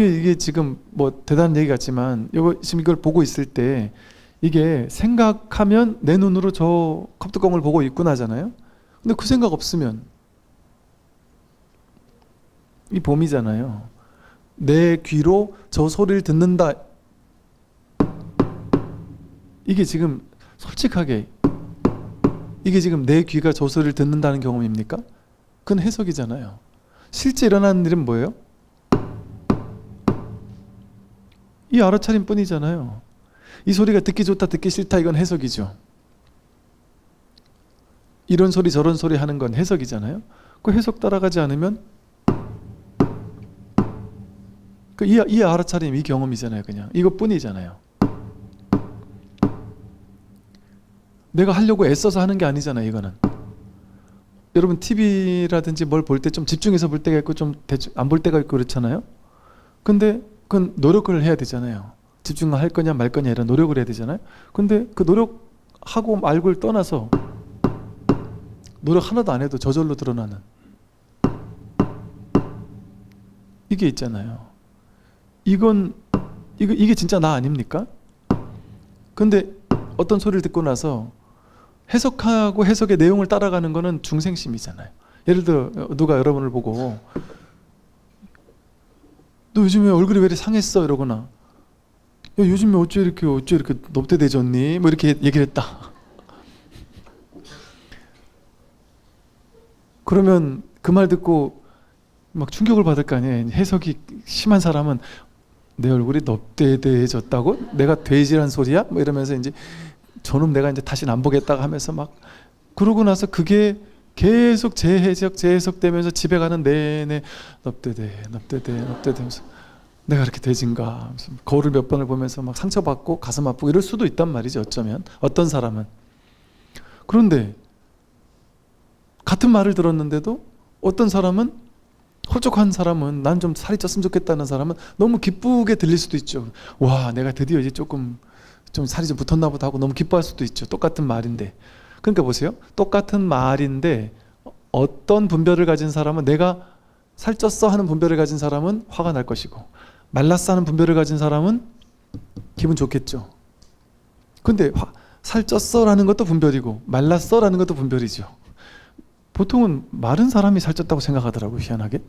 이게 지금 뭐 대단한 얘기 같지만 지금 이걸 보고 있을 때 이게 생각하면 내 눈으로 저 컵뚜껑을 보고 있구나 하잖아요. 근데 그 생각 없으면 이 봄이잖아요. 내 귀로 저 소리를 듣는다. 이게 지금 솔직하게 이게 지금 내 귀가 저 소리를 듣는다는 경험입니까? 그건 해석이잖아요. 실제 일어나는 일은 뭐예요? 이 알아차림 뿐이잖아요. 이 소리가 듣기 좋다 듣기 싫다 이건 해석이죠. 이런 소리 저런 소리 하는 건 해석이잖아요. 그 해석 따라가지 않으면 이 알아차림 이 경험이잖아요. 그냥 이것뿐이잖아요. 내가 하려고 애써서 하는 게 아니잖아요. 이거는 여러분 TV라든지 뭘 볼 때 좀 집중해서 볼 때가 있고 좀 대충 안 볼 때가 있고 그렇잖아요. 근데 그건 노력을 해야 되잖아요. 집중할 거냐 말 거냐 이런 노력을 해야 되잖아요. 근데 그 노력하고 말고를 떠나서 노력 하나도 안 해도 저절로 드러나는 이게 있잖아요. 이게 진짜 나 아닙니까? 근데 어떤 소리를 듣고 나서 해석하고 해석의 내용을 따라가는 거는 중생심이잖아요. 예를 들어 누가 여러분을 보고 너 요즘에 얼굴이 왜 이렇게 상했어? 이러거나 야 요즘에 어째 이렇게 넙대대졌니? 뭐 이렇게 얘기를 했다. 그러면 그 말 듣고 막 충격을 받을 거 아니에요. 해석이 심한 사람은 내 얼굴이 넙대대해졌다고? 내가 돼지란 소리야? 뭐 이러면서 이제 저놈 내가 이제 다시는 안 보겠다고 하면서 막 그러고 나서 그게 계속 재해석되면서 집에 가는 내내 넙대대 하면서 내가 이렇게 돼진가 거울을 몇 번을 보면서 막 상처받고 가슴 아프고 이럴 수도 있단 말이죠. 어쩌면 어떤 사람은. 그런데 같은 말을 들었는데도 어떤 사람은 홀쭉한 사람은 난 좀 살이 쪘으면 좋겠다는 사람은 너무 기쁘게 들릴 수도 있죠. 와 내가 드디어 이제 조금 좀 살이 좀 붙었나 보다 하고 너무 기뻐할 수도 있죠. 똑같은 말인데. 그러니까 보세요. 똑같은 말인데 어떤 분별을 가진 사람은 내가 살쪘어 하는 분별을 가진 사람은 화가 날 것이고 말랐어 하는 분별을 가진 사람은 기분 좋겠죠. 근데 살쪘어 라는 것도 분별이고 말랐어 라는 것도 분별이죠. 보통은 마른 사람이 살쪘다고 생각하더라고요. 희한하게.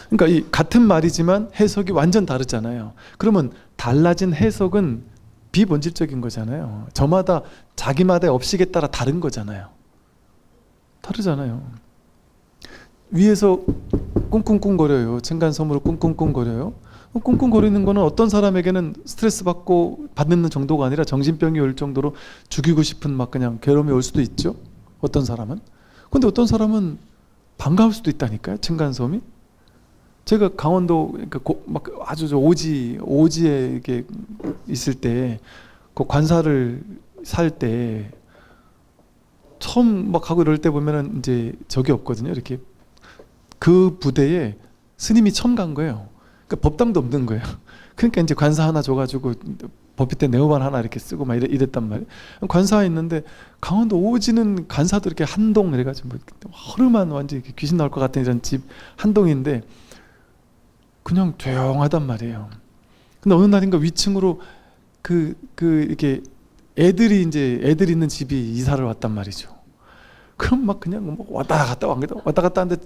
그러니까 이 같은 말이지만 해석이 완전 다르잖아요. 그러면 달라진 해석은 비본질적인 거잖아요. 저마다 자기마다의 업식에 따라 다른 거잖아요. 다르잖아요. 위에서 꿍꿍꿍거려요. 층간소음으로 꿍꿍꿍거려요. 꿍꿍거리는 거는 어떤 사람에게는 스트레스 받고 받는 정도가 아니라 정신병이 올 정도로 죽이고 싶은 막 그냥 괴로움이 올 수도 있죠. 어떤 사람은. 근데 어떤 사람은 반가울 수도 있다니까요. 층간소음이. 제가 강원도 막 아주 저 오지에 이렇게 있을 때 그 관사를 살 때 처음 막 가고 이럴 때 보면은 이제 적이 없거든요. 이렇게 그 부대에 스님이 처음 간 거예요. 그러니까 법당도 없는 거예요. 그러니까 이제 관사 하나 줘가지고 법회 때 네오만 하나 이렇게 쓰고 막 이랬단 말이에요. 관사가 있는데 강원도 오지는 관사도 이렇게 한동 이래가지고 뭐 허름한 완전 귀신 나올 것 같은 이런 집 한동인데 그냥 조용하단 말이에요. 근데 어느 날인가 위층으로 이렇게 애들 있는 집이 이사를 왔단 말이죠. 그럼 막 그냥 뭐 왔다 갔다 하는데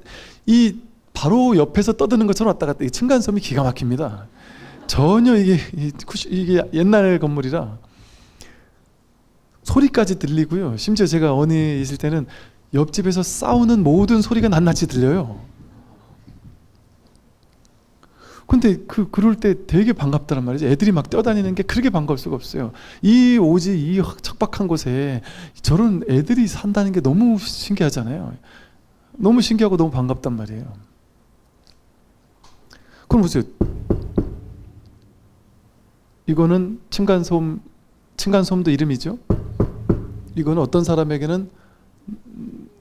이 바로 옆에서 떠드는 것처럼 왔다 갔다. 이 층간소음이 기가 막힙니다. 전혀 이게 옛날 건물이라 소리까지 들리고요. 심지어 제가 어디 있을 때는 옆집에서 싸우는 모든 소리가 낱낱이 들려요. 근데 그럴 때 되게 반갑다는 말이죠. 애들이 막 뛰어다니는 게 그렇게 반가울 수가 없어요. 이 척박한 곳에 저런 애들이 산다는 게 너무 신기하잖아요. 너무 신기하고 너무 반갑단 말이에요. 그럼 보세요. 이거는 층간소음도 이름이죠. 이거는 어떤 사람에게는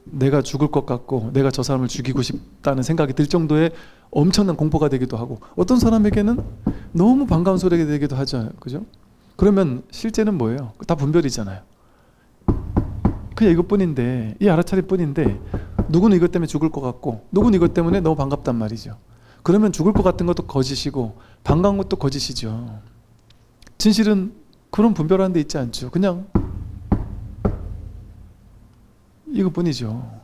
내가 죽을 것 같고 내가 저 사람을 죽이고 싶다는 생각이 들 정도의 엄청난 공포가 되기도 하고 어떤 사람에게는 너무 반가운 소리가 되기도 하죠. 그죠? 그러면 실제는 뭐예요? 다 분별이잖아요. 그냥 이것뿐인데 이 알아차릴 뿐인데 누구는 이것 때문에 죽을 것 같고 누구는 이것 때문에 너무 반갑단 말이죠. 그러면 죽을 것 같은 것도 거짓이고 반가운 것도 거짓이죠. 진실은 그런 분별하는 데 있지 않죠. 그냥 이것뿐이죠.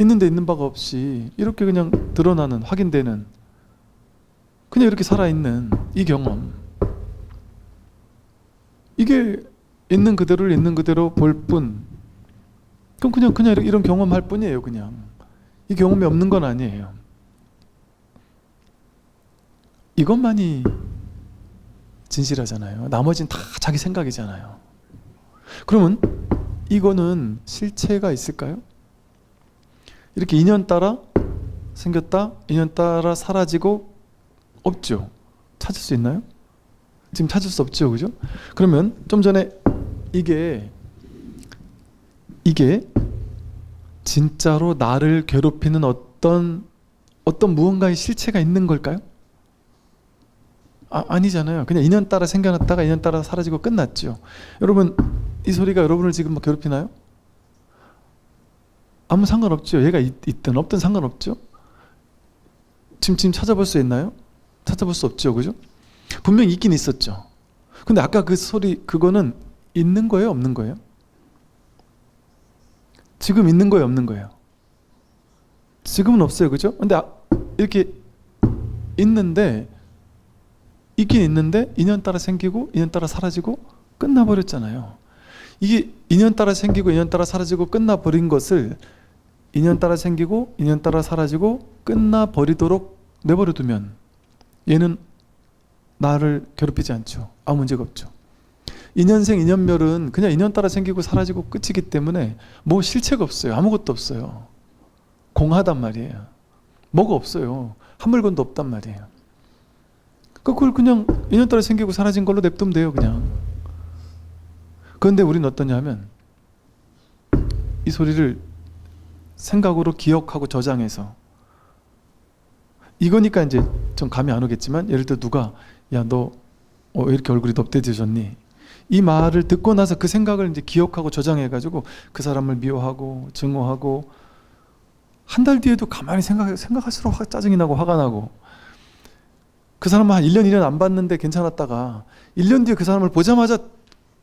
있는데 있는 바가 없이 이렇게 그냥 드러나는, 확인되는, 그냥 이렇게 살아있는 이 경험, 이게 있는 그대로를 있는 그대로 볼 뿐, 그럼 그냥 이런 경험할 뿐이에요. 그냥 이 경험이 없는 건 아니에요. 이것만이 진실하잖아요. 나머지는 다 자기 생각이잖아요. 그러면 이거는 실체가 있을까요? 이렇게 인연 따라 생겼다, 인연 따라 사라지고 없죠. 찾을 수 있나요? 지금 찾을 수 없죠. 그죠? 그러면 좀 전에 이게 진짜로 나를 괴롭히는 어떤 무언가의 실체가 있는 걸까요? 아니잖아요. 그냥 인연 따라 생겨났다가 인연 따라 사라지고 끝났죠. 여러분, 이 소리가 여러분을 지금 막 괴롭히나요? 아무 상관없죠. 얘가 있든 없든 상관없죠. 지금 찾아볼 수 있나요? 찾아볼 수 없죠. 그죠? 분명히 있긴 있었죠. 근데 아까 그 소리, 그거는 있는 거예요? 없는 거예요? 지금 있는 거예요? 없는 거예요? 지금은 없어요. 그죠? 근데 이렇게 있는데, 있긴 있는데 인연 따라 생기고 인연 따라 사라지고 끝나버렸잖아요. 이게 인연 따라 생기고 인연 따라 사라지고 끝나버린 것을 인연 따라 생기고 인연 따라 사라지고 끝나버리도록 내버려두면 얘는 나를 괴롭히지 않죠. 아무 문제가 없죠. 인연생 인연멸은 그냥 인연 따라 생기고 사라지고 끝이기 때문에 뭐 실체가 없어요. 아무것도 없어요. 공하단 말이에요. 뭐가 없어요. 한 물건도 없단 말이에요. 그걸 그냥 인연 따라 생기고 사라진 걸로 냅두면 돼요. 그냥. 그런데 우리는 어떠냐 하면 이 소리를 생각으로 기억하고 저장해서, 이거니까 이제 좀 감이 안 오겠지만, 예를 들어 누가 야 너 왜 이렇게 얼굴이 넙대해졌니? 이 말을 듣고 나서 그 생각을 이제 기억하고 저장해가지고 그 사람을 미워하고 증오하고, 한 달 뒤에도 가만히 생각할수록 짜증이 나고 화가 나고, 그 사람은 한 1년, 2년 안 봤는데 괜찮았다가 1년 뒤에 그 사람을 보자마자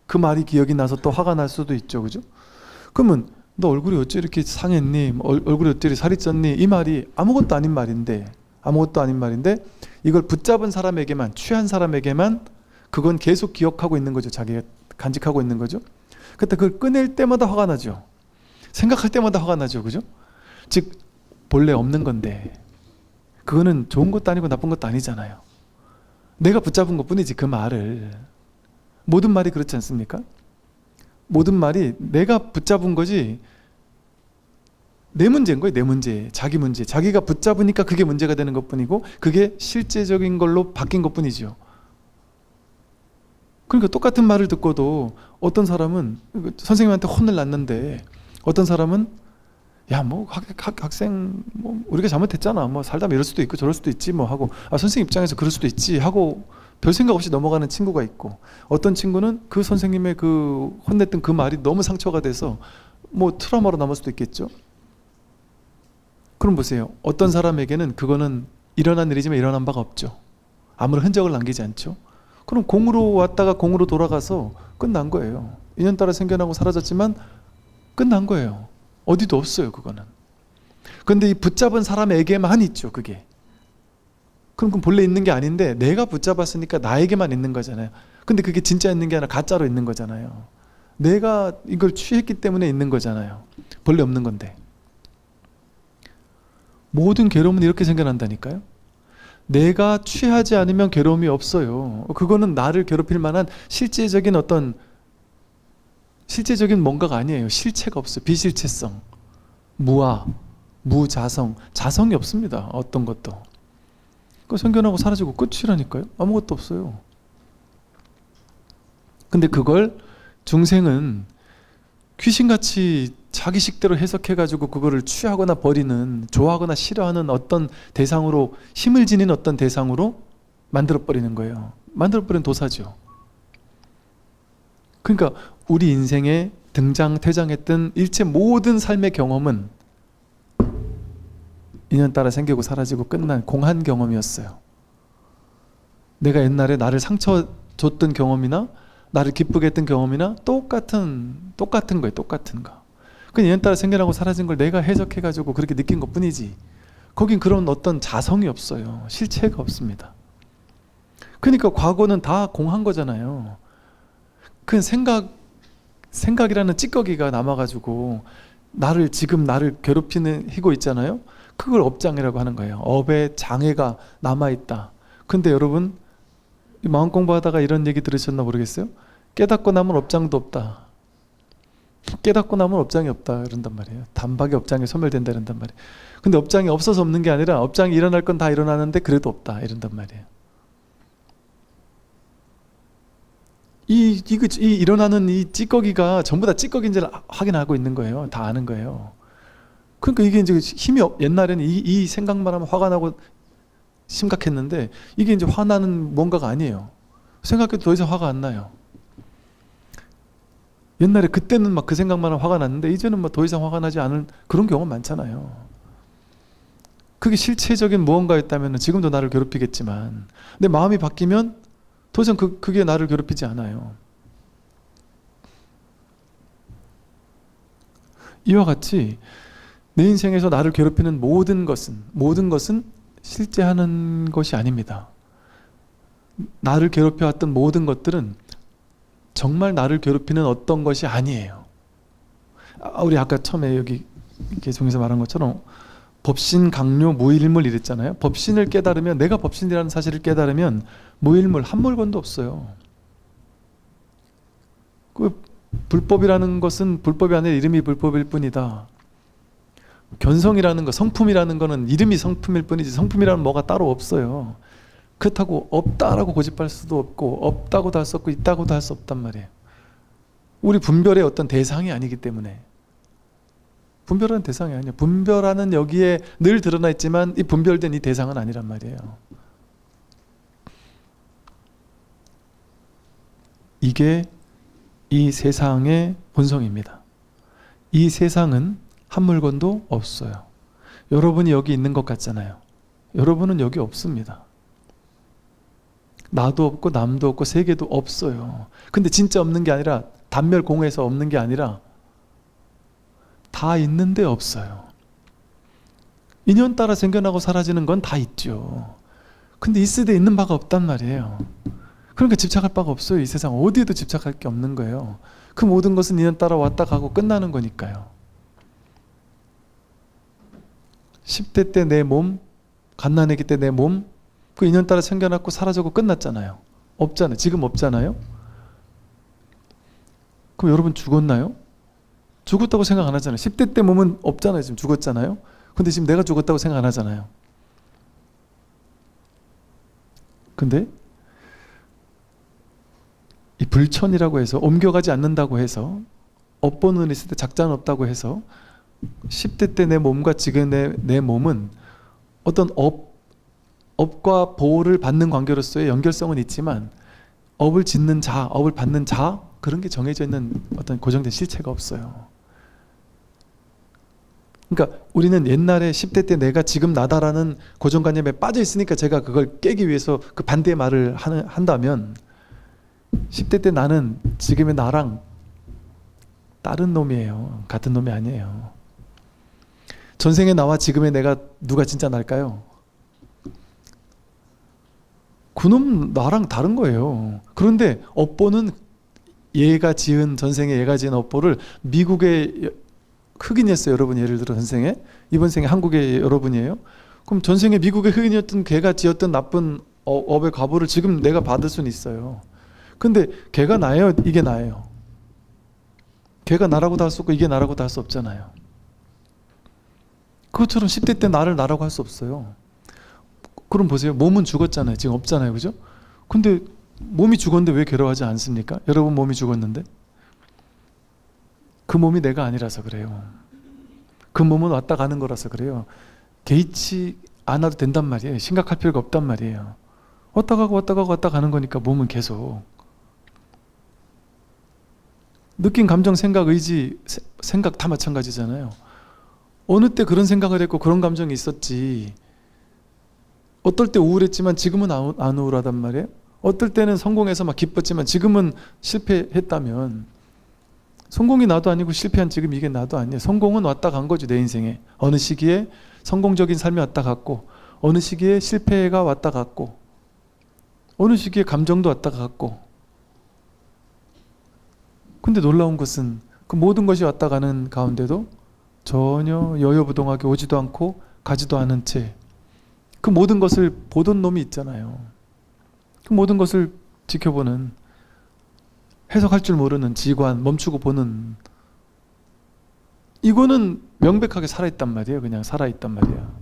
그 말이 기억이 나서 또 화가 날 수도 있죠. 그죠? 그러면 너 얼굴이 어째 이렇게 상했니? 얼굴이 어째 이렇게 살이 쪘니? 이 말이 아무것도 아닌 말인데 이걸 붙잡은 사람에게만, 취한 사람에게만 그건 계속 기억하고 있는 거죠. 자기가 간직하고 있는 거죠. 그때 그걸 꺼낼 때마다 화가 나죠. 생각할 때마다 화가 나죠. 그죠? 즉 본래 없는 건데 그거는 좋은 것도 아니고 나쁜 것도 아니잖아요. 내가 붙잡은 것뿐이지. 그 말을, 모든 말이 그렇지 않습니까? 모든 말이 내가 붙잡은 거지 내 문제인 거예요. 내 문제, 자기 문제. 자기가 붙잡으니까 그게 문제가 되는 것뿐이고 그게 실제적인 걸로 바뀐 것뿐이죠. 그러니까 똑같은 말을 듣고도 어떤 사람은 선생님한테 혼을 났는데 어떤 사람은 야 뭐 학생 뭐 우리가 잘못했잖아, 뭐 살다 이럴 수도 있고 저럴 수도 있지 뭐 하고, 선생님 입장에서 그럴 수도 있지 하고 별 생각 없이 넘어가는 친구가 있고, 어떤 친구는 그 선생님의 그 혼냈던 그 말이 너무 상처가 돼서 뭐 트라우마로 남을 수도 있겠죠. 그럼 보세요. 어떤 사람에게는 그거는 일어난 일이지만 일어난 바가 없죠. 아무런 흔적을 남기지 않죠. 그럼 공으로 왔다가 공으로 돌아가서 끝난 거예요. 인연 따라 생겨나고 사라졌지만 끝난 거예요. 어디도 없어요. 그거는. 그런데 이 붙잡은 사람에게만 있죠. 그게. 그럼 본래 있는 게 아닌데 내가 붙잡았으니까 나에게만 있는 거잖아요. 근데 그게 진짜 있는 게 아니라 가짜로 있는 거잖아요. 내가 이걸 취했기 때문에 있는 거잖아요. 본래 없는 건데. 모든 괴로움은 이렇게 생겨난다니까요. 내가 취하지 않으면 괴로움이 없어요. 그거는 나를 괴롭힐 만한 실제적인 뭔가가 아니에요. 실체가 없어요. 비실체성, 무아, 무자성, 자성이 없습니다. 어떤 것도. 그 생겨나고 사라지고 끝이라니까요. 아무것도 없어요. 근데 그걸 중생은 귀신같이 자기 식대로 해석해가지고 그거를 취하거나 버리는, 좋아하거나 싫어하는 어떤 대상으로, 힘을 지닌 어떤 대상으로 만들어버리는 거예요. 만들어버리는 도사죠. 그러니까 우리 인생에 등장, 퇴장했던 일체 모든 삶의 경험은 인연따라 생기고 사라지고 끝난 공한 경험이었어요. 내가 옛날에 나를 상처 줬던 경험이나 나를 기쁘게 했던 경험이나 똑같은 거예요. 똑같은 거. 그 인연따라 생겨나고 사라진 걸 내가 해석해가지고 그렇게 느낀 것 뿐이지, 거긴 그런 어떤 자성이 없어요. 실체가 없습니다. 그러니까 과거는 다 공한 거잖아요. 그 생각이라는 찌꺼기가 남아가지고 지금 나를 괴롭히고 있잖아요. 그걸 업장이라고 하는 거예요. 업에 장애가 남아있다. 근데 여러분, 마음 공부하다가 이런 얘기 들으셨나 모르겠어요? 깨닫고 나면 업장도 없다. 깨닫고 나면 업장이 없다 이런단 말이에요. 단박에 업장이 소멸된다 이런단 말이에요. 근데 업장이 없어서 없는 게 아니라 업장이 일어날 건 다 일어나는데 그래도 없다 이런단 말이에요. 이 일어나는 이 찌꺼기가 전부 다 찌꺼기인지를 확인하고 있는 거예요. 다 아는 거예요. 그러니까 이게 이제 옛날에는 이 생각만 하면 화가 나고 심각했는데, 이게 이제 화나는 뭔가가 아니에요. 생각해도 더 이상 화가 안 나요. 옛날에 그때는 막 그 생각만 하면 화가 났는데 이제는 뭐 더 이상 화가 나지 않은 그런 경우 많잖아요. 그게 실체적인 무언가였다면 지금도 나를 괴롭히겠지만, 내 마음이 바뀌면 더 이상 그게 나를 괴롭히지 않아요. 이와 같이 내 인생에서 나를 괴롭히는 모든 것은 실제 하는 것이 아닙니다. 나를 괴롭혀왔던 모든 것들은 정말 나를 괴롭히는 어떤 것이 아니에요. 우리 아까 처음에 여기 개송에서 말한 것처럼 법신, 강요, 무일물 이랬잖아요. 법신을 깨달으면, 내가 법신이라는 사실을 깨달으면 무일물, 한 물건도 없어요. 그 불법이라는 것은 불법이 아니라 이름이 불법일 뿐이다. 견성이라는 거, 성품이라는 거는 이름이 성품일 뿐이지 성품이라는 뭐가 따로 없어요. 그렇다고 없다라고 고집할 수도 없고, 없다고도 할 수 없고, 있다고도 할 수 없단 말이에요. 우리 분별의 어떤 대상이 아니기 때문에. 분별하는 대상이 아니에요. 분별하는 여기에 늘 드러나 있지만 이 분별된 이 대상은 아니란 말이에요. 이게 이 세상의 본성입니다. 이 세상은 한 물건도 없어요. 여러분이 여기 있는 것 같잖아요. 여러분은 여기 없습니다. 나도 없고 남도 없고 세계도 없어요. 근데 진짜 없는 게 아니라, 단멸공에서 없는 게 아니라 다 있는데 없어요. 인연 따라 생겨나고 사라지는 건 다 있죠. 근데 있을 때 있는 바가 없단 말이에요. 그러니까 집착할 바가 없어요. 이 세상 어디에도 집착할 게 없는 거예요. 그 모든 것은 인연 따라 왔다 가고 끝나는 거니까요. 10대 때 내 몸, 갓난아기 때 내 몸, 그 인연 따라 생겨났고 사라지고 끝났잖아요. 없잖아요. 지금 없잖아요. 그럼 여러분 죽었나요? 죽었다고 생각 안 하잖아요. 10대 때 몸은 없잖아요. 지금 죽었잖아요. 근데 지금 내가 죽었다고 생각 안 하잖아요. 근데 이 불천이라고 해서, 옮겨가지 않는다고 해서, 업보는 있을 때 작자는 없다고 해서 10대 때 내 몸과 지금 내 몸은 어떤 업과 보호를 받는 관계로서의 연결성은 있지만, 업을 짓는 자, 업을 받는 자, 그런 게 정해져 있는 어떤 고정된 실체가 없어요. 그러니까 우리는 옛날에 10대 때 내가 지금 나다라는 고정관념에 빠져 있으니까 제가 그걸 깨기 위해서 그 반대의 말을 한다면, 10대 때 나는 지금의 나랑 다른 놈이에요. 같은 놈이 아니에요. 전생의 나와 지금의 내가 누가 진짜 날까요? 그놈 나랑 다른 거예요. 그런데 업보는 전생에 얘가 지은 업보를 미국의 흑인이었어요. 여러분, 예를 들어 전생에, 이번 생에 한국의 여러분이에요. 그럼 전생에 미국의 흑인이었던 걔가 지었던 나쁜 업의 과보를 지금 내가 받을 수는 있어요. 근데 걔가 나예요? 이게 나예요? 걔가 나라고도 할 수 없고 이게 나라고도 할 수 없잖아요. 그것처럼 10대 때 나를 나라고 할 수 없어요. 그럼 보세요. 몸은 죽었잖아요. 지금 없잖아요. 그죠? 근데 몸이 죽었는데 왜 괴로워하지 않습니까? 여러분 몸이 죽었는데? 그 몸이 내가 아니라서 그래요. 그 몸은 왔다 가는 거라서 그래요. 개의치 않아도 된단 말이에요. 심각할 필요가 없단 말이에요. 왔다 가고 왔다 가고 왔다 가는 거니까 몸은 계속. 느낌, 감정, 생각, 의지, 생각 다 마찬가지잖아요. 어느 때 그런 생각을 했고 그런 감정이 있었지. 어떨 때 우울했지만 지금은 안 우울하단 말이에요. 어떨 때는 성공해서 막 기뻤지만 지금은 실패했다면, 성공이 나도 아니고 실패한 지금 이게 나도 아니에요. 성공은 왔다 간 거죠, 내 인생에. 어느 시기에 성공적인 삶이 왔다 갔고, 어느 시기에 실패가 왔다 갔고, 어느 시기에 감정도 왔다 갔고. 근데 놀라운 것은 그 모든 것이 왔다 가는 가운데도 전혀 여여부동하게 오지도 않고 가지도 않은 채 그 모든 것을 보던 놈이 있잖아요. 그 모든 것을 지켜보는, 해석할 줄 모르는 지관, 멈추고 보는, 이거는 명백하게 살아있단 말이에요. 그냥 살아있단 말이에요.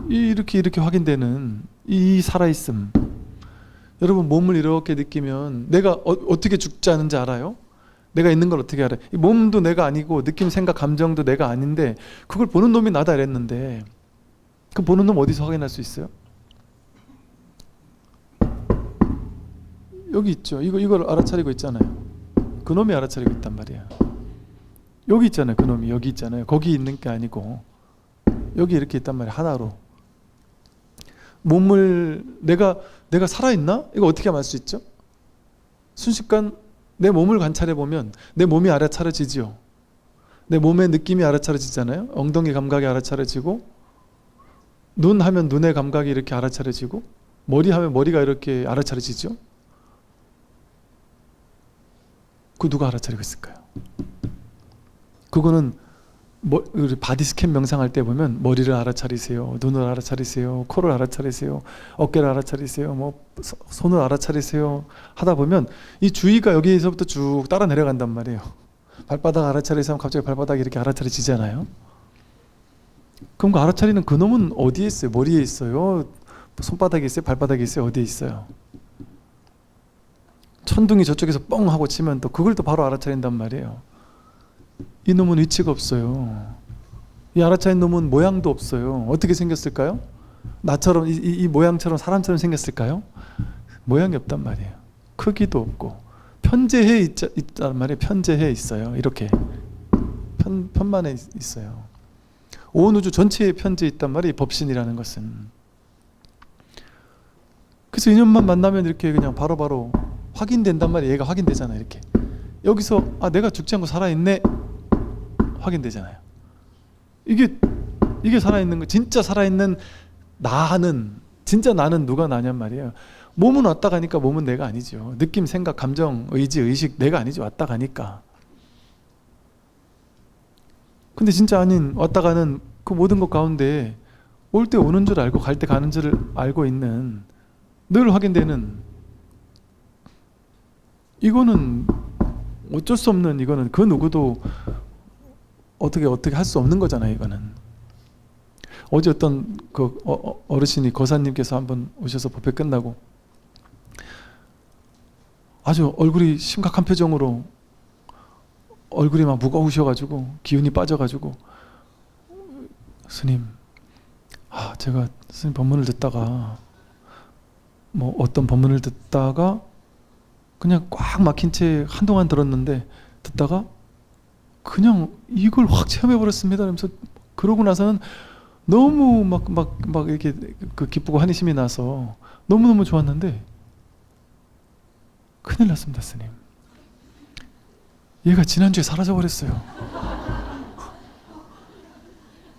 이렇게 확인되는 이 살아있음. 여러분, 몸을 이렇게 느끼면 내가 어떻게 죽지 않은지 알아요? 내가 있는 걸 어떻게 알아요? 이 몸도 내가 아니고 느낌, 생각, 감정도 내가 아닌데 그걸 보는 놈이 나다 이랬는데, 그 보는 놈 어디서 확인할 수 있어요? 여기 있죠. 이걸 알아차리고 있잖아요. 그 놈이 알아차리고 있단 말이에요. 여기 있잖아요. 그 놈이 여기 있잖아요. 거기 있는 게 아니고 여기 이렇게 있단 말이에요. 하나로. 몸을 내가 살아있나? 이거 어떻게 알 수 있죠? 순식간 내 몸을 관찰해 보면 내 몸이 알아차려지지요. 내 몸의 느낌이 알아차려지잖아요. 엉덩이 감각이 알아차려지고, 눈 하면 눈의 감각이 이렇게 알아차려지고, 머리 하면 머리가 이렇게 알아차려지죠. 그 누가 알아차리고 있을까요? 그거는 우리 바디 스캔 명상할 때 보면 머리를 알아차리세요, 눈을 알아차리세요, 코를 알아차리세요, 어깨를 알아차리세요, 뭐 손을 알아차리세요 하다 보면 이 주의가 여기에서부터 쭉 따라 내려간단 말이에요. 발바닥 알아차리세요 하면 갑자기 발바닥이 이렇게 알아차려지잖아요. 그럼 그 알아차리는 그 놈은 어디에 있어요? 머리에 있어요? 손바닥에 있어요? 발바닥에 있어요? 어디에 있어요? 천둥이 저쪽에서 뻥 하고 치면 또 그걸 또 바로 알아차린단 말이에요. 이 놈은 위치가 없어요. 이 알아차린 놈은 모양도 없어요. 어떻게 생겼을까요? 나처럼 이 모양처럼 사람처럼 생겼을까요? 모양이 없단 말이에요. 크기도 없고 편재해 있단 말이에요. 편재해 있어요. 이렇게 편만에 있어요. 온 우주 전체에 편재 있단 말이에요. 법신이라는 것은. 그래서 인연만 만나면 이렇게 그냥 바로바로 확인된단 말이에요. 얘가 확인되잖아요. 이렇게 여기서 내가 죽지 않고 살아있네 확인되잖아요. 이게 살아있는 거, 진짜 살아있는 나는, 진짜 나는 누가 나냔 말이에요. 몸은 왔다 가니까 몸은 내가 아니죠. 느낌, 생각, 감정, 의지, 의식 내가 아니죠. 왔다 가니까. 근데 진짜 아닌 왔다 가는 그 모든 것 가운데 올 때 오는 줄 알고 갈 때 가는 줄 알고 있는, 늘 확인되는, 이거는 어쩔 수 없는, 이거는 그 누구도 어떻게 할 수 없는 거잖아요. 이거는. 어제 어떤 그 어르신이, 거사님께서 한번 오셔서 법회 끝나고 아주 얼굴이 심각한 표정으로, 얼굴이 막 무거우셔가지고 기운이 빠져가지고, 스님, 제가 스님 법문을 듣다가 뭐 어떤 법문을 듣다가 그냥 꽉 막힌 채 한동안 들었는데 듣다가 그냥 이걸 확 체험해 버렸습니다. 그러면서 그러고 나서는 너무 막 이렇게 그 기쁘고 환희심이 나서 너무너무 좋았는데 큰일 났습니다, 스님. 얘가 지난주에 사라져 버렸어요.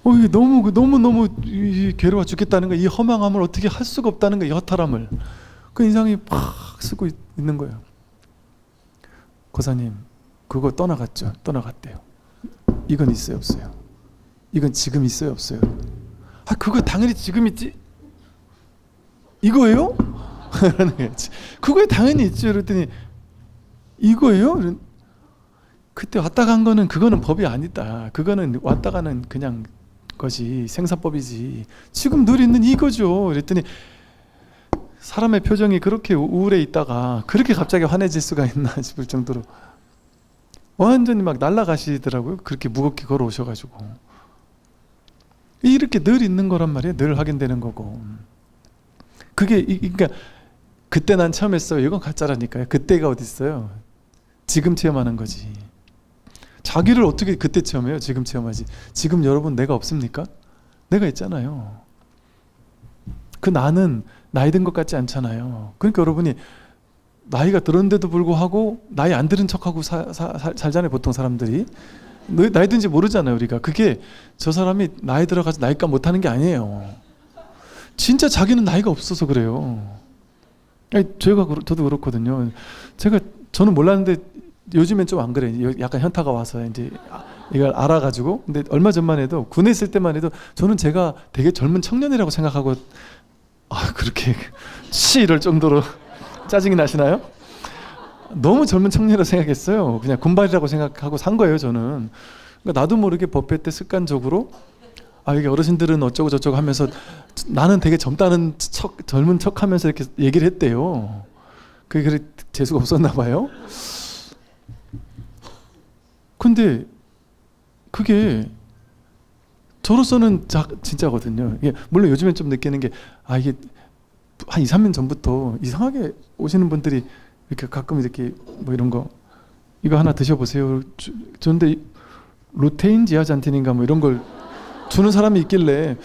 이게 너무 괴로워 죽겠다는 거, 이 허망함을 어떻게 할 수가 없다는 거, 이 허탈함을. 그 인상이 팍 쓰고 있는 거예요. 고사님, 그거 떠나갔대요. 이건 있어요, 없어요? 이건 지금 있어요, 없어요? 그거 당연히 지금 있지. 이거예요? 그거에 당연히 있죠. 그랬더니 이거예요? 그때 왔다 간 거는, 그거는 법이 아니다. 그거는 왔다 가는 그냥 것이 생사법이지. 지금 늘 있는 이거죠. 그랬더니 사람의 표정이 그렇게 우울해 있다가 그렇게 갑자기 환해질 수가 있나 싶을 정도로 완전히 막 날아가시더라고요. 그렇게 무겁게 걸어오셔가지고. 이렇게 늘 있는 거란 말이에요. 늘 확인되는 거고. 그러니까 그때 난 체험했어요. 이건 가짜라니까요. 그때가 어디 있어요. 지금 체험하는 거지. 자기를 어떻게 그때 체험해요? 지금 체험하지. 지금 여러분 내가 없습니까? 내가 있잖아요. 그 나는 나이 든 것 같지 않잖아요. 그러니까 여러분이 나이가 들었는데도 불구하고 나이 안 들은 척하고 살잖아요. 보통 사람들이. 나이 든지 모르잖아요. 우리가. 그게 저 사람이 나이 들어가서 나이값 못하는 게 아니에요. 진짜 자기는 나이가 없어서 그래요. 저도 그렇거든요. 저는 몰랐는데 요즘엔 좀 안 그래. 약간 현타가 와서 이제 이걸 알아가지고. 근데 얼마 전만 해도 군에 있을 때만 해도 저는 제가 되게 젊은 청년이라고 생각하고 그렇게 이럴 정도로 짜증이 나시나요? 너무 젊은 청년이라고 생각했어요. 그냥 군발이라고 생각하고 산 거예요, 저는. 그러니까 나도 모르게 법회 때 습관적으로 이게 어르신들은 어쩌고 저쩌고 하면서 나는 되게 젊다는 젊은 척 하면서 이렇게 얘기를 했대요. 그게 재수가 없었나 봐요. 근데 그게 저로서는 진짜거든요. 물론 요즘엔 좀 느끼는 게 이게 한 2, 3년 전부터 이상하게 오시는 분들이 이렇게 가끔 이렇게 뭐 이런 거 이거 하나 드셔보세요. 그런데 루테인 지아잔틴인가 뭐 이런 걸 주는 사람이 있길래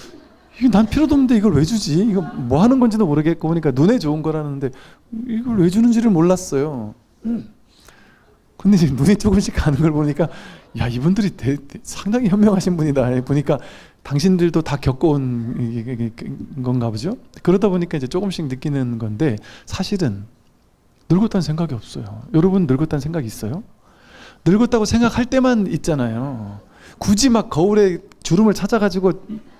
이게 난 필요도 없는데 이걸 왜 주지? 이거 뭐 하는 건지도 모르겠고 보니까 눈에 좋은 거라는데 이걸 왜 주는지를 몰랐어요. 근데 이제 눈이 조금씩 가는 걸 보니까 이분들이 상당히 현명하신 분이다. 보니까 당신들도 다 겪어온 건가 보죠. 그러다 보니까 이제 조금씩 느끼는 건데 사실은 늙었다는 생각이 없어요. 여러분 늙었다는 생각이 있어요? 늙었다고 생각할 때만 있잖아요. 굳이 막 거울에 주름을 찾아가지고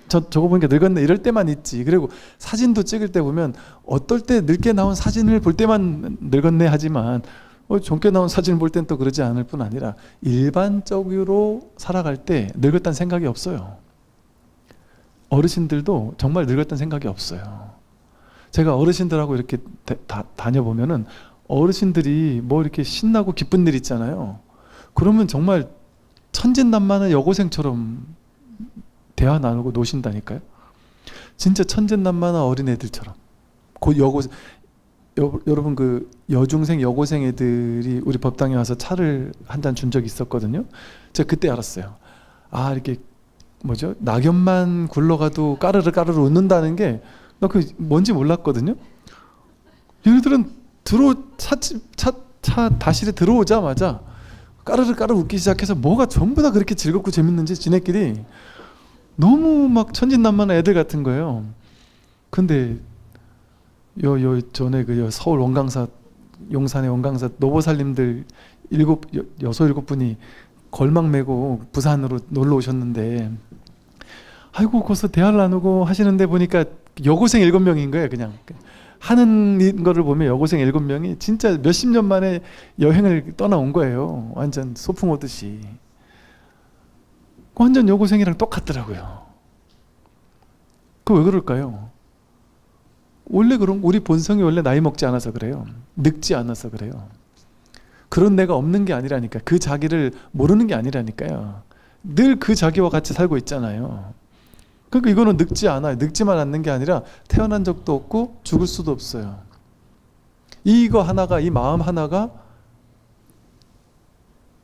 저거 보니까 늙었네 이럴 때만 있지. 그리고 사진도 찍을 때 보면 어떨 때 늙게 나온 사진을 볼 때만 늙었네 하지만 젊게 나온 사진을 볼 땐 또 그러지 않을 뿐 아니라 일반적으로 살아갈 때 늙었다는 생각이 없어요. 어르신들도 정말 늙었다는 생각이 없어요. 제가 어르신들하고 이렇게 다녀보면은 어르신들이 뭐 이렇게 신나고 기쁜 일 있잖아요. 그러면 정말 천진난만한 여고생처럼 대화 나누고 노신다니까요. 진짜 천진난만한 어린애들처럼. 여러분 그 여중생 여고생 애들이 우리 법당에 와서 차를 한 잔 준 적이 있었거든요. 제가 그때 알았어요. 이렇게 뭐죠? 낙엽만 굴러가도 까르르 까르르 웃는다는 게 나 그 뭔지 몰랐거든요. 얘네들은 차 다실에 들어오자마자 까르르 까르르 웃기 시작해서 뭐가 전부 다 그렇게 즐겁고 재밌는지 지네끼리 너무 막 천진난만한 애들 같은 거예요. 근데 전에 그 서울 원강사 용산의 원강사 노보살님들 6, 7분이 걸막 메고 부산으로 놀러 오셨는데 거기서 대화를 나누고 하시는데 보니까 여고생 7명인 거예요. 그냥 하는 거를 보면 여고생 7명이 진짜 몇십 년 만에 여행을 떠나온 거예요. 완전 소풍 오듯이. 완전 여고생이랑 똑같더라고요. 왜 그럴까요? 원래 우리 본성이 원래 나이 먹지 않아서 그래요. 늙지 않아서 그래요. 그런 내가 없는 게 아니라니까. 그 자기를 모르는 게 아니라니까요. 늘 그 자기와 같이 살고 있잖아요. 그러니까 이거는 늙지 않아요. 늙지만 않는 게 아니라 태어난 적도 없고 죽을 수도 없어요. 이 마음 하나가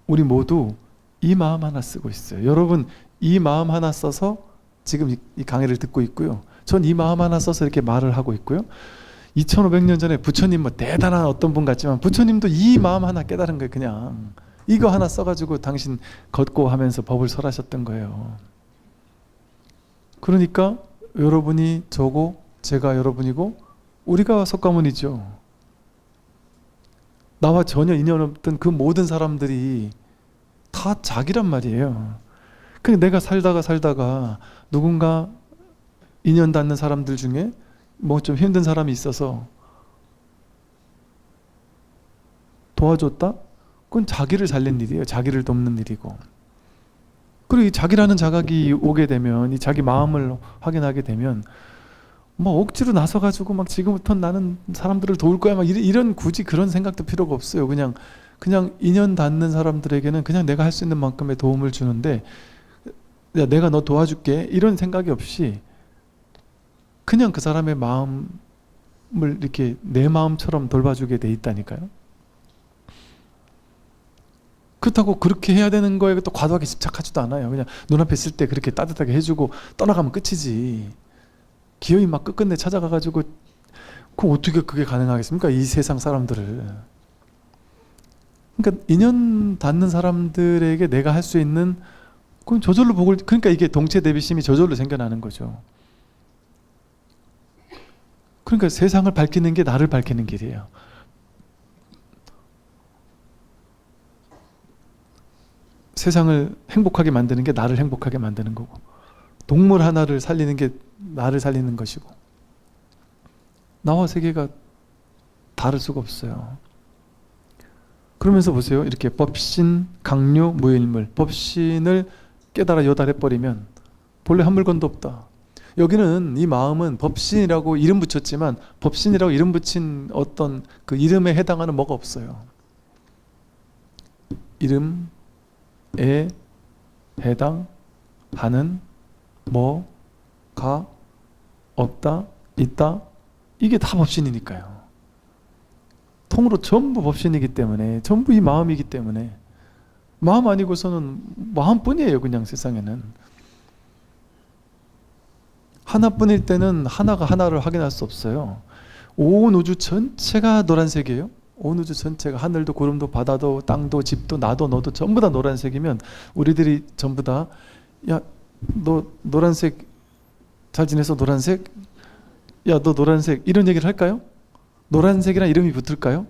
우리 모두 이 마음 하나 쓰고 있어요. 여러분 이 마음 하나 써서 지금 이 강의를 듣고 있고요. 전 이 마음 하나 써서 이렇게 말을 하고 있고요. 2500년 전에 부처님 대단한 어떤 분 같지만 부처님도 이 마음 하나 깨달은 거예요. 그냥 이거 하나 써가지고 당신 걷고 하면서 법을 설하셨던 거예요. 그러니까 여러분이 저고 제가 여러분이고 우리가 석가모니죠. 나와 전혀 인연 없던 그 모든 사람들이 다 자기란 말이에요. 그러니까 내가 살다가 누군가 인연 닿는 사람들 중에 뭐 좀 힘든 사람이 있어서 도와줬다? 그건 자기를 살린 일이에요. 자기를 돕는 일이고. 그리고 이 자기라는 자각이 오게 되면 이 자기 마음을 확인하게 되면 뭐 억지로 나서가지고 막 지금부터 나는 사람들을 도울 거야 막 이런 굳이 그런 생각도 필요가 없어요. 그냥 인연 닿는 사람들에게는 그냥 내가 할 수 있는 만큼의 도움을 주는데 내가 너 도와줄게 이런 생각이 없이 그냥 그 사람의 마음을 이렇게 내 마음처럼 돌봐주게 돼 있다니까요. 그렇다고 그렇게 해야 되는 거에 또 과도하게 집착하지도 않아요. 그냥 눈앞에 있을 때 그렇게 따뜻하게 해주고 떠나가면 끝이지. 기어이 막 끝끝내 찾아가가지고 그 어떻게 그게 가능하겠습니까? 이 세상 사람들을. 그러니까 인연 닿는 사람들에게 내가 할 수 있는 그럼 저절로 복을, 그러니까 이게 동체 대비심이 저절로 생겨나는 거죠. 그러니까 세상을 밝히는 게 나를 밝히는 길이에요. 세상을 행복하게 만드는 게 나를 행복하게 만드는 거고, 동물 하나를 살리는 게 나를 살리는 것이고, 나와 세계가 다를 수가 없어요. 그러면서 보세요. 이렇게 법신, 강류, 무일물. 법신을 깨달아 요달해버리면 본래 한 물건도 없다. 여기는 이 마음은 법신이라고 이름 붙였지만 법신이라고 이름 붙인 어떤 그 이름에 해당하는 뭐가 없어요. 이름에 해당하는 뭐가 없다, 있다. 이게 다 법신이니까요. 통으로 전부 법신이기 때문에, 전부 이 마음이기 때문에, 마음 아니고서는 마음뿐이에요. 그냥 세상에는 하나뿐일 때는 하나가 하나를 확인할 수 없어요. 온 우주 전체가 노란색이에요. 온 우주 전체가, 하늘도 구름도 바다도 땅도 집도 나도 너도 전부 다 노란색이면 우리들이 전부 다 야, 너 노란색 잘 지내서 노란색? 야, 너 노란색, 이런 얘기를 할까요? 노란색이란 이름이 붙을까요?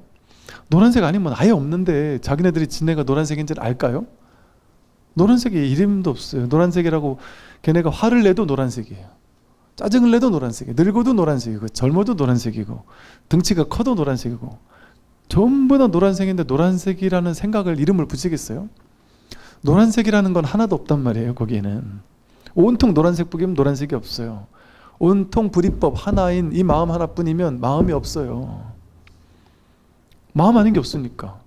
노란색 아니면 아예 없는데 자기네들이 지네가 노란색인 줄 알까요? 노란색에 이름도 없어요. 노란색이라고 걔네가 화를 내도 노란색이에요. 짜증을 내도 노란색이에요. 늙어도 노란색이고, 젊어도 노란색이고, 등치가 커도 노란색이고, 전부 다 노란색인데 노란색이라는 생각을, 이름을 붙이겠어요? 노란색이라는 건 하나도 없단 말이에요. 거기에는 온통 노란색 뿐이면 노란색이 없어요. 온통 불이법 하나인 이 마음 하나뿐이면 마음이 없어요. 마음 아닌 게 없으니까.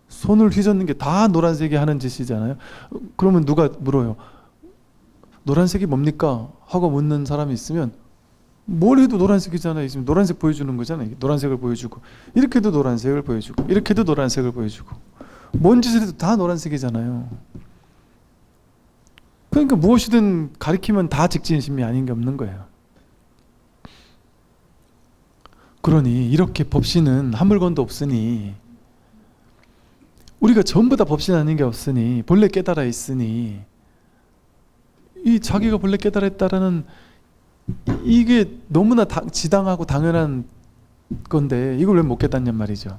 손을 휘젓는 게 다 노란색이 하는 짓이잖아요. 그러면 누가 물어요. 노란색이 뭡니까? 하고 묻는 사람이 있으면 뭘 해도 노란색이잖아요. 지금 노란색 보여주는 거잖아요. 노란색을 보여주고, 이렇게 해도 노란색을 보여주고, 이렇게 해도 노란색을 보여주고, 뭔 짓을 해도 다 노란색이잖아요. 그러니까 무엇이든 가리키면 다 직진심이 아닌 게 없는 거예요. 그러니 이렇게 법신은 한 물건도 없으니, 우리가 전부 다 법신 아닌 게 없으니, 본래 깨달아 있으니, 이 자기가 본래 깨달았다라는 이게 너무나 지당하고 당연한 건데 이걸 왜 못 깨닫냔 말이죠.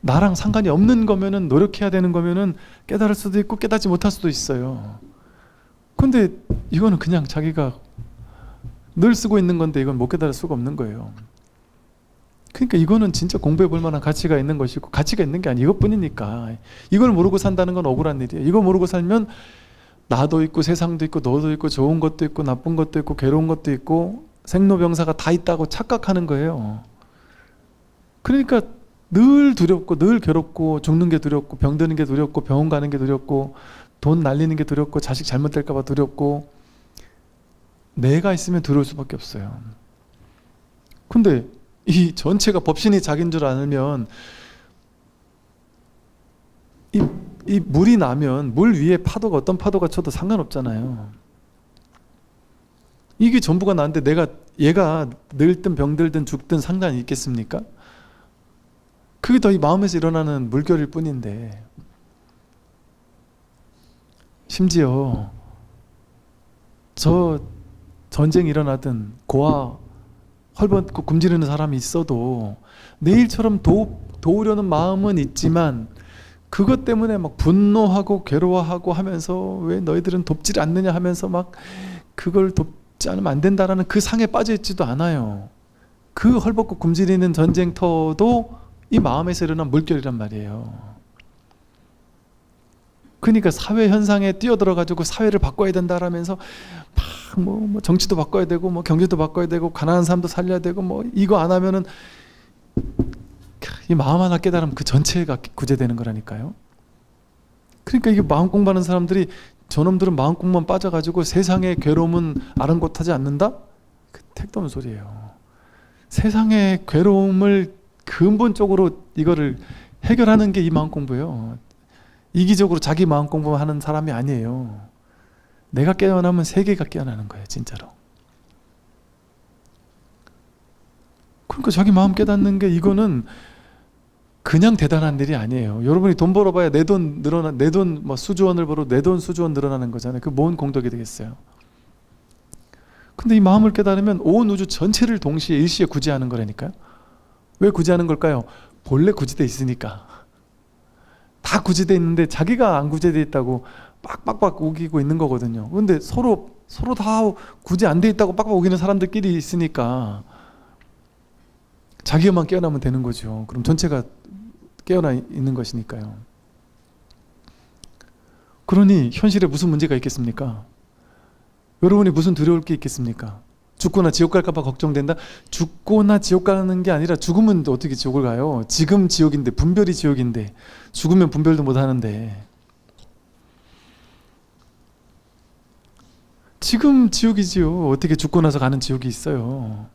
나랑 상관이 없는 거면은, 노력해야 되는 거면은 깨달을 수도 있고 깨닫지 못할 수도 있어요. 근데 이거는 그냥 자기가 늘 쓰고 있는 건데 이건 못 깨달을 수가 없는 거예요. 그러니까 이거는 진짜 공부해 볼 만한 가치가 있는 것이고, 가치가 있는 게 아니고 이것뿐이니까. 이걸 모르고 산다는 건 억울한 일이에요. 이거 모르고 살면 나도 있고 세상도 있고 너도 있고 좋은 것도 있고 나쁜 것도 있고 괴로운 것도 있고 생로병사가 다 있다고 착각하는 거예요. 그러니까 늘 두렵고 늘 괴롭고, 죽는 게 두렵고, 병드는 게 두렵고, 병원 가는 게 두렵고, 돈 날리는 게 두렵고, 자식 잘못될까 봐 두렵고, 내가 있으면 두려울 수밖에 없어요. 근데 이 전체가 법신이 자기인 줄 알면, 이 물이 나면 물 위에 파도가, 어떤 파도가 쳐도 상관없잖아요. 이게 전부가 나한테 얘가 늙든 병들든 죽든 상관이 있겠습니까? 그게 더 이 마음에서 일어나는 물결일 뿐인데, 심지어 저 전쟁이 일어나든 고아 헐벗고 굶주리는 사람이 있어도 내일처럼 도우려는 마음은 있지만, 그것 때문에 막 분노하고 괴로워하고 하면서 왜 너희들은 돕질 않느냐 하면서 막 그걸 돕지 않으면 안 된다라는 그 상에 빠져 있지도 않아요. 그 헐벗고 굶주리는 전쟁터도 이 마음에서 일어난 물결이란 말이에요. 그러니까 사회 현상에 뛰어들어가지고 사회를 바꿔야 된다라면서 막 뭐 정치도 바꿔야 되고, 뭐 경제도 바꿔야 되고, 가난한 사람도 살려야 되고, 뭐 이거 안 하면은, 이 마음 하나 깨달으면 그 전체가 구제되는 거라니까요. 그러니까 이게 마음 공부하는 사람들이, 저놈들은 마음 공부만 빠져가지고 세상의 괴로움은 아랑곳하지 않는다? 그 택도 없는 소리예요. 세상의 괴로움을 근본적으로 이거를 해결하는 게 이 마음 공부예요. 이기적으로 자기 마음 공부하는 사람이 아니에요. 내가 깨어나면 세계가 깨어나는 거예요, 진짜로. 그러니까 자기 마음 깨닫는 게 이거는 그냥 대단한 일이 아니에요. 여러분이 돈 벌어봐야 내 돈 늘어나, 내 돈 뭐 수조원을 벌어 내 돈 수조원 늘어나는 거잖아요. 그 뭔 공덕이 되겠어요. 근데 이 마음을 깨달으면 온 우주 전체를 동시에 일시에 구제하는 거라니까요. 왜 구제하는 걸까요? 본래 구제돼 있으니까. 다 구제돼 있는데 자기가 안 구제돼 있다고 빡빡빡 우기고 있는 거거든요. 근데 서로 다 구제 안 돼 있다고 빡빡 우기는 사람들끼리 있으니까 자기만 깨어나면 되는 거죠. 그럼 전체가 깨어나 있는 것이니까요. 그러니 현실에 무슨 문제가 있겠습니까? 여러분이 무슨 두려울 게 있겠습니까? 죽거나 지옥 갈까봐 걱정된다? 죽거나 지옥 가는 게 아니라 죽으면 어떻게 지옥을 가요? 지금 지옥인데, 분별이 지옥인데, 죽으면 분별도 못 하는데. 지금 지옥이지요. 어떻게 죽고 나서 가는 지옥이 있어요.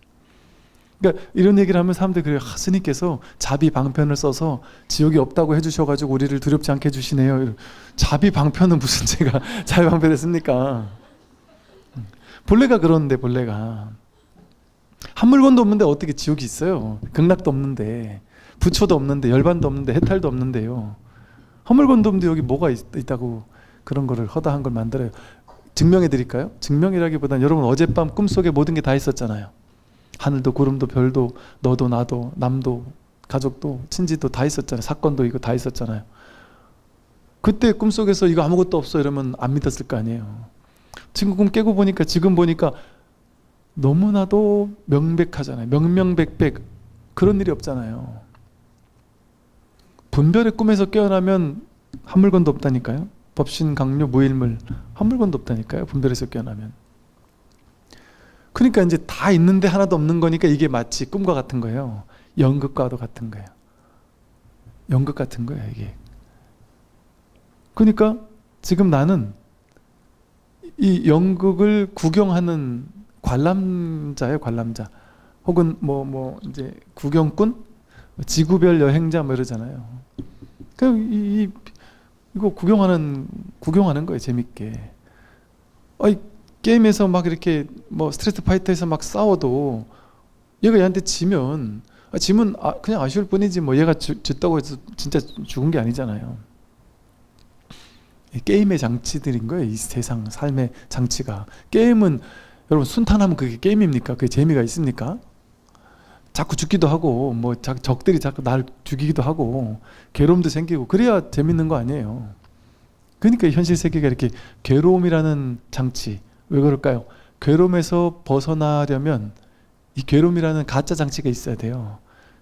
그러니까 이런 얘기를 하면 사람들이 그래요. 스님께서 자비 방편을 써서 지옥이 없다고 해주셔가지고 우리를 두렵지 않게 해주시네요. 자비 방편은 무슨 제가 자비 방편을 씁니까? 본래가 그런데 본래가 한 물건도 없는데 어떻게 지옥이 있어요? 극락도 없는데 부처도 없는데 열반도 없는데 해탈도 없는데요. 한 물건도 없는데 여기 뭐가 있다고 그런 거를 허다한 걸 만들어요. 증명해 드릴까요? 증명이라기보다는 여러분 어젯밤 꿈속에 모든 게 다 있었잖아요. 하늘도 구름도 별도 너도 나도 남도 가족도 친지도 다 있었잖아요. 사건도 이거 다 있었잖아요. 그때 꿈속에서 이거 아무것도 없어 이러면 안 믿었을 거 아니에요. 지금 꿈 깨고 보니까 지금 보니까 너무나도 명백하잖아요. 명명백백 그런 일이 없잖아요. 분별의 꿈에서 깨어나면 한 물건도 없다니까요. 법신 강요 무일물 한 물건도 없다니까요. 분별에서 깨어나면. 그러니까 이제 다 있는데 하나도 없는 거니까 이게 마치 꿈과 같은 거예요. 연극과도 같은 거예요. 연극 같은 거예요, 이게. 그러니까 지금 나는 이 연극을 구경하는 관람자예요, 관람자. 혹은 이제 구경꾼, 지구별 여행자 뭐 이러잖아요. 이거 구경하는 거예요, 재밌게. 게임에서 막 이렇게 스트리트 파이터에서 막 싸워도 얘가 얘한테 지면 그냥 아쉬울 뿐이지 얘가 졌다고 해서 진짜 죽은 게 아니잖아요. 게임의 장치들인 거예요. 이 세상 삶의 장치가. 게임은 여러분 순탄하면 그게 게임입니까? 그게 재미가 있습니까? 자꾸 죽기도 하고 적들이 자꾸 날 죽이기도 하고 괴로움도 생기고 그래야 재밌는 거 아니에요. 그러니까 현실 세계가 이렇게 괴로움이라는 장치. 왜 그럴까요? 괴로움에서 벗어나려면 이 괴로움이라는 가짜 장치가 있어야 돼요.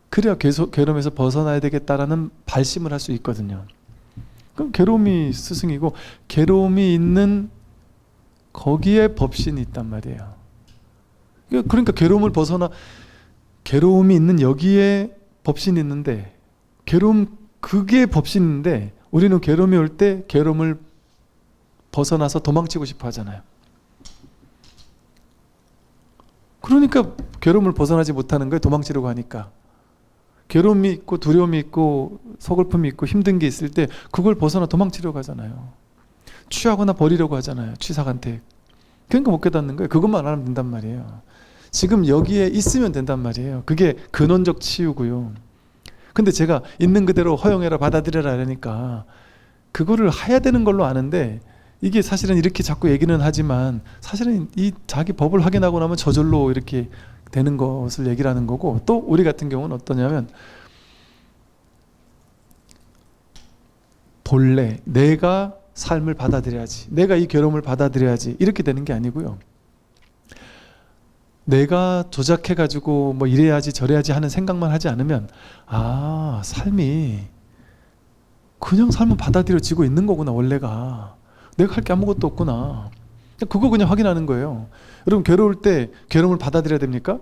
그래야 괴로움에서 벗어나야 되겠다라는 발심을 할 수 있거든요. 그럼 괴로움이 스승이고 괴로움이 있는 거기에 법신이 있단 말이에요. 그러니까 괴로움이 있는 여기에 법신이 있는데 그게 법신인데 우리는 괴로움이 올 때 괴로움을 벗어나서 도망치고 싶어 하잖아요. 그러니까 괴로움을 벗어나지 못하는 거예요. 도망치려고 하니까. 괴로움이 있고 두려움이 있고 서글픔이 있고 힘든 게 있을 때 그걸 벗어나 도망치려고 하잖아요. 취하거나 버리려고 하잖아요. 취사간택. 그러니까 못 깨닫는 거예요. 그것만 안 하면 된단 말이에요. 지금 여기에 있으면 된단 말이에요. 그게 근원적 치유고요. 근데 제가 있는 그대로 허용해라 받아들여라 하니까 그거를 해야 되는 걸로 아는데 이게 사실은 이렇게 자꾸 얘기는 하지만 사실은 이 자기 법을 확인하고 나면 저절로 이렇게 되는 것을 얘기를 하는 거고 또 우리 같은 경우는 어떠냐면 본래 내가 삶을 받아들여야지 내가 이 괴로움을 받아들여야지 이렇게 되는 게 아니고요. 내가 조작해가지고 이래야지 저래야지 하는 생각만 하지 않으면 삶이 그냥 삶은 받아들여지고 있는 거구나 원래가. 내가 할 게 아무것도 없구나. 그거 그냥 확인하는 거예요. 여러분 괴로울 때 괴로움을 받아들여야 됩니까?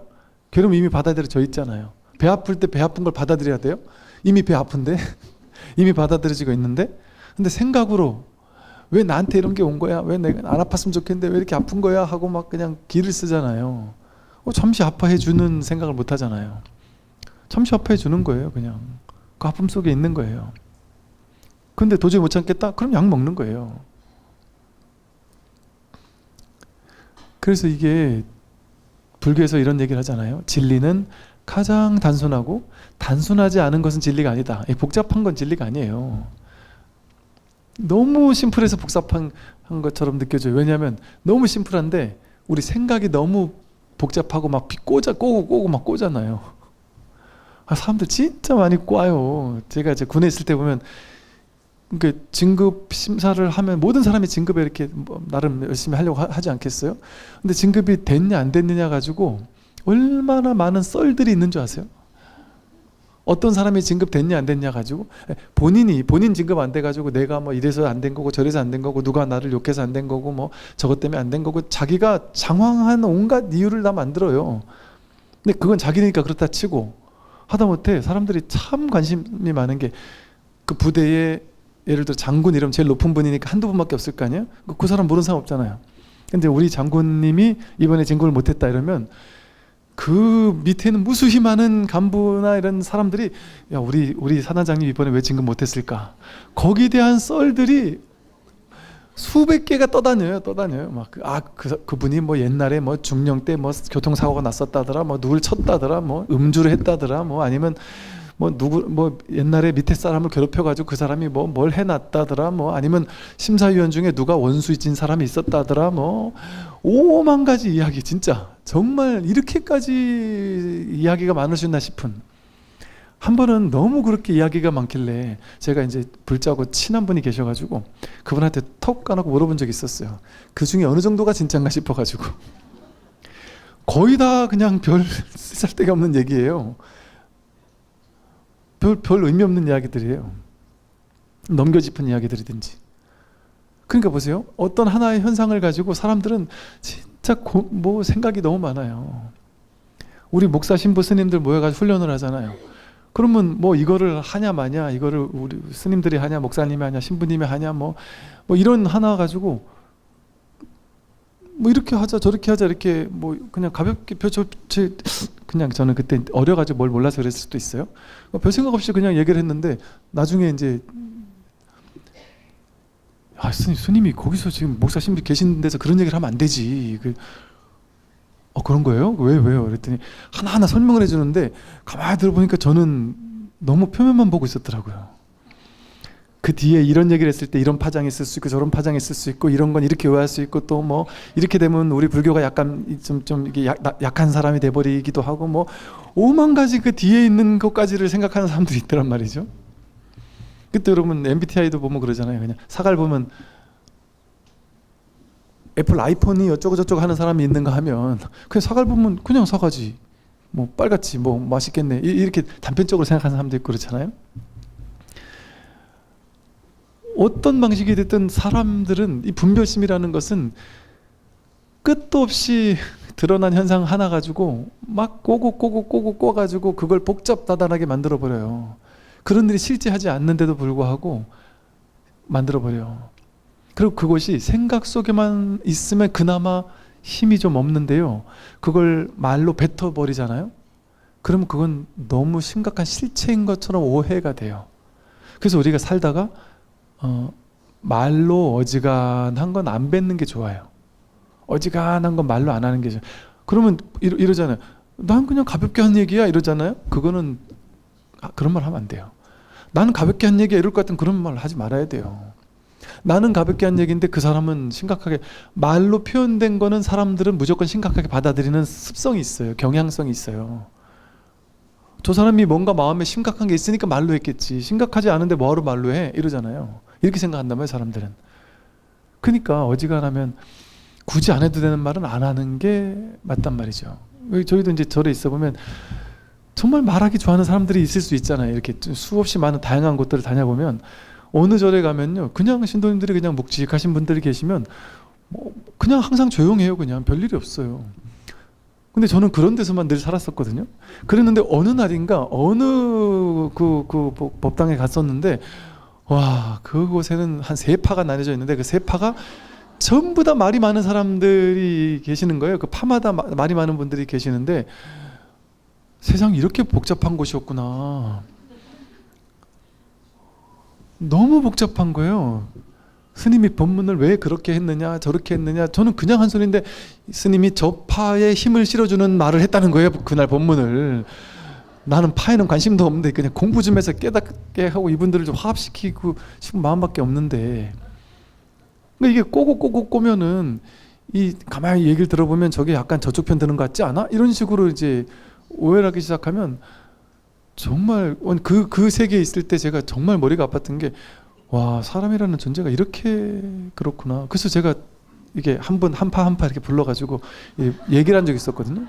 괴로움 이미 받아들여져 있잖아요. 배 아플 때 배 아픈 걸 받아들여야 돼요? 이미 배 아픈데? 이미 받아들여지고 있는데? 근데 생각으로 왜 나한테 이런 게 온 거야? 왜 내가 안 아팠으면 좋겠는데 왜 이렇게 아픈 거야? 하고 막 그냥 기를 쓰잖아요. 잠시 아파해 주는 생각을 못 하잖아요. 잠시 아파해 주는 거예요 그냥. 그 아픔 속에 있는 거예요. 근데 도저히 못 참겠다? 그럼 약 먹는 거예요. 그래서 이게 불교에서 이런 얘기를 하잖아요. 진리는 가장 단순하고 단순하지 않은 것은 진리가 아니다. 복잡한 건 진리가 아니에요. 너무 심플해서 복잡한 것처럼 느껴져요. 왜냐하면 너무 심플한데 우리 생각이 너무 복잡하고 막 꼬고 막 꼬잖아요. 사람들 진짜 많이 꽈요. 제가 이제 군에 있을 때 보면 그러니까 진급 심사를 하면 모든 사람이 진급에 이렇게 뭐 나름 열심히 하려고 하지 않겠어요? 근데 진급이 됐냐 안 됐느냐 가지고 얼마나 많은 썰들이 있는 줄 아세요? 어떤 사람이 진급 됐냐 안 됐냐 가지고 본인 진급 안 돼 가지고 내가 뭐 이래서 안 된 거고 저래서 안 된 거고 누가 나를 욕해서 안 된 거고 뭐 저것 때문에 안 된 거고 자기가 장황한 온갖 이유를 다 만들어요. 근데 그건 자기니까 그렇다 치고 하다못해 사람들이 참 관심이 많은 게 그 부대에 예를 들어 장군 이러면 제일 높은 분이니까 한두 분밖에 없을 거 아니에요? 그 사람 모르는 사람 없잖아요. 근데 우리 장군님이 이번에 진급을 못했다 이러면 그 밑에는 무수히 많은 간부나 이런 사람들이 야 우리 사단장님 이번에 왜 진급 못했을까? 거기에 대한 썰들이 수백 개가 떠다녀요. 막 그분이 뭐 옛날에 뭐 중령 때 뭐 교통사고가 났었다더라, 뭐 누굴 쳤다더라, 뭐 음주를 했다더라, 뭐 아니면 뭐 옛날에 밑에 사람을 괴롭혀가지고 그 사람이 뭐 뭘 해놨다더라, 뭐 아니면 심사위원 중에 누가 원수진 사람이 있었다더라, 뭐 오만 가지 이야기. 진짜 정말 이렇게까지 이야기가 많을 수 있나 싶은. 한 번은 너무 그렇게 이야기가 많길래 제가 이제 불자고 친한 분이 계셔가지고 그분한테 턱 까놓고 물어본 적이 있었어요. 그 중에 어느 정도가 진짠가 싶어가지고. 거의 다 그냥 별 쓸데가 없는 얘기예요. 별 의미 없는 이야기들이에요. 넘겨짚은 이야기들이든지. 그러니까 보세요. 어떤 하나의 현상을 가지고 사람들은 진짜 뭐 생각이 너무 많아요. 우리 목사 신부 스님들 모여가지고 훈련을 하잖아요. 그러면 뭐 이거를 하냐 마냐, 이거를 우리 스님들이 하냐, 목사님이 하냐, 신부님이 하냐, 뭐 이런 하나 가지고 뭐 이렇게 하자 저렇게 하자 이렇게 뭐 그냥 가볍게 그냥 저는 그때 어려가지고 뭘 몰라서 그랬을 수도 있어요. 별 생각 없이 그냥 얘기를 했는데 나중에 이제 스님이 거기서 지금 목사 신부 계신 데서 그런 얘기를 하면 안 되지. 그런 거예요? 왜요? 그랬더니 하나하나 설명을 해주는데 가만히 들어보니까 저는 너무 표면만 보고 있었더라고요. 그 뒤에 이런 얘기를 했을 때 이런 파장이 있을 수 있고 저런 파장이 있을 수 있고 이런 건 이렇게 오해할 수 있고 또 뭐 이렇게 되면 우리 불교가 약간 좀 이게 약한 사람이 돼버리기도 하고 뭐 오만 가지 그 뒤에 있는 것까지를 생각하는 사람들이 있더란 말이죠. 그때 여러분 MBTI도 보면 그러잖아요. 그냥 사갈 보면 애플 아이폰이 어쩌고 저쩌고 하는 사람이 있는가 하면 그냥 사갈 보면 그냥 사가지 뭐 빨갛지 뭐 맛있겠네 이렇게 단편적으로 생각하는 사람도 있고 그렇잖아요. 어떤 방식이 됐든 사람들은 이 분별심이라는 것은 끝도 없이 드러난 현상 하나 가지고 막 꼬고 꼬가지고 그걸 복잡다단하게 만들어버려요. 그런 일이 실제 하지 않는데도 불구하고 만들어버려요. 그리고 그것이 생각 속에만 있으면 그나마 힘이 좀 없는데요. 그걸 말로 뱉어버리잖아요. 그러면 그건 너무 심각한 실체인 것처럼 오해가 돼요. 그래서 우리가 살다가 말로 어지간한 건 안 뱉는 게 좋아요. 어지간한 건 말로 안 하는 게 좋아요. 그러면 이러잖아요. 난 그냥 가볍게 한 얘기야 이러잖아요. 그거는 그런 말 하면 안 돼요. 나는 가볍게 한 얘기야 이럴 것 같으면 그런 말 하지 말아야 돼요. 나는 가볍게 한 얘기인데 그 사람은 심각하게 말로 표현된 거는 사람들은 무조건 심각하게 받아들이는 습성이 있어요. 경향성이 있어요. 저 사람이 뭔가 마음에 심각한 게 있으니까 말로 했겠지. 심각하지 않은데 뭐하러 말로 해? 이러잖아요. 이렇게 생각한단 말이에요, 사람들은. 그러니까 어지간하면 굳이 안 해도 되는 말은 안 하는 게 맞단 말이죠. 저희도 이제 절에 있어 보면 정말 말하기 좋아하는 사람들이 있을 수 있잖아요. 이렇게 수없이 많은 다양한 곳들을 다녀보면 어느 절에 가면요, 그냥 신도님들이 그냥 묵직하신 분들이 계시면 뭐 그냥 항상 조용해요. 그냥 별일이 없어요. 근데 저는 그런 데서만 늘 살았었거든요. 그랬는데 어느 날인가 어느 그 법당에 갔었는데 와, 그곳에는 한 세 파가 나뉘어져 있는데 그 세 파가 전부 다 말이 많은 사람들이 계시는 거예요. 그 파마다 말이 많은 분들이 계시는데 세상이 이렇게 복잡한 곳이었구나. 너무 복잡한 거예요. 스님이 법문을 왜 그렇게 했느냐 저렇게 했느냐, 저는 그냥 한 소리인데 스님이 저 파에 힘을 실어주는 말을 했다는 거예요. 그날 법문을. 나는 파에는 관심도 없는데 그냥 공부 좀 해서 깨닫게 하고 이분들을 좀 화합시키고 싶은 마음밖에 없는데, 그러니까 이게 꼬고 꼬면은 이 가만히 얘기를 들어보면 저게 약간 저쪽 편 드는 것 같지 않아? 이런 식으로 이제 오해를 하기 시작하면 정말 그 세계에 있을 때 제가 정말 머리가 아팠던 게, 와, 사람이라는 존재가 이렇게 그렇구나. 그래서 제가 이게 한 번 한 파 이렇게 불러가지고 얘기를 한 적이 있었거든요.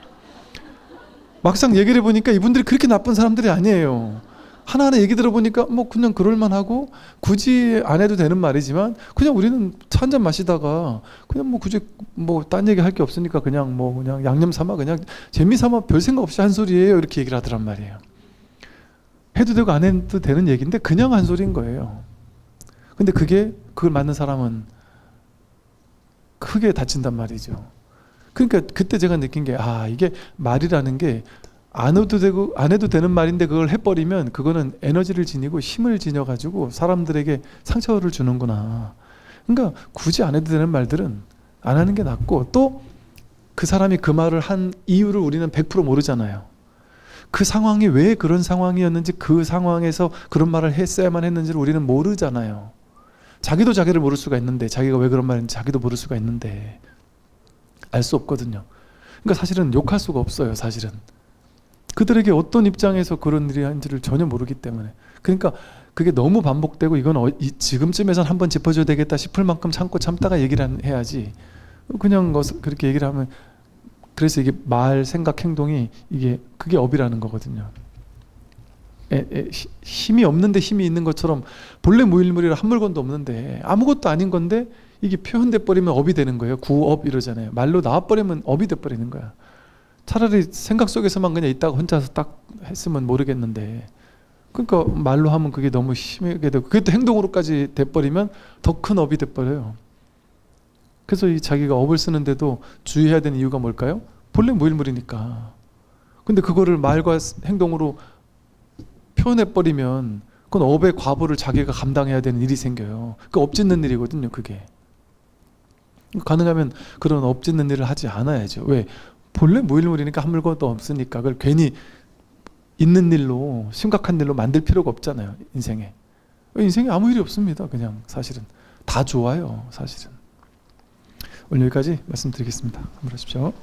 막상 얘기를 해보니까 이분들이 그렇게 나쁜 사람들이 아니에요. 하나하나 얘기 들어보니까 뭐 그냥 그럴만하고, 굳이 안 해도 되는 말이지만 그냥 우리는 차 한잔 마시다가 그냥 뭐 굳이 뭐 딴 얘기 할 게 없으니까 그냥 뭐 그냥 양념 삼아 그냥 재미 삼아 별 생각 없이 한 소리예요, 이렇게 얘기를 하더란 말이에요. 해도 되고 안 해도 되는 얘기인데 그냥 한 소리인 거예요. 근데 그걸 맞는 사람은 크게 다친단 말이죠. 그러니까 그때 제가 느낀 게, 이게 말이라는 게 안 해도 되고 안 해도 되는 말인데 그걸 해버리면 그거는 에너지를 지니고 힘을 지녀가지고 사람들에게 상처를 주는구나. 그러니까 굳이 안 해도 되는 말들은 안 하는 게 낫고, 또 그 사람이 그 말을 한 이유를 우리는 100% 모르잖아요. 그 상황이 왜 그런 상황이었는지, 그 상황에서 그런 말을 했어야만 했는지를 우리는 모르잖아요. 자기도 자기를 모를 수가 있는데, 자기가 왜 그런 말인지 자기도 모를 수가 있는데 알 수 없거든요. 그러니까 사실은 욕할 수가 없어요. 사실은 그들에게 어떤 입장에서 그런 일이 한지를 전혀 모르기 때문에. 그러니까 그게 너무 반복되고 이건 지금쯤에선 한번 짚어줘야 되겠다 싶을 만큼 참다가 얘기를 해야지, 그냥 그렇게 얘기를 하면, 그래서 이게 말, 생각, 행동이 그게 업이라는 거거든요. 힘이 없는데 힘이 있는 것처럼, 본래 무일물이라 한 물건도 없는데 아무것도 아닌 건데 이게 표현돼 버리면 업이 되는 거예요. 구업 이러잖아요. 말로 나와 버리면 업이 돼 버리는 거야. 차라리 생각 속에서만 그냥 있다가 혼자서 딱 했으면 모르겠는데, 그러니까 말로 하면 그게 너무 심하게 되고, 그게 또 행동으로까지 돼버리면 더 큰 업이 돼버려요. 그래서 이 자기가 업을 쓰는데도 주의해야 되는 이유가 뭘까요? 본래 무일물이니까. 근데 그거를 말과 행동으로 표현해버리면 그건 업의 과보를 자기가 감당해야 되는 일이 생겨요. 그 업 짓는 일이거든요, 그게. 가능하면 그런 업 짓는 일을 하지 않아야죠. 왜? 본래 무일물이니까 한 물건도 없으니까 그걸 괜히 있는 일로, 심각한 일로 만들 필요가 없잖아요. 인생에 아무 일이 없습니다. 그냥 사실은 다 좋아요. 사실은. 오늘 여기까지 말씀드리겠습니다. 한번 하십시오.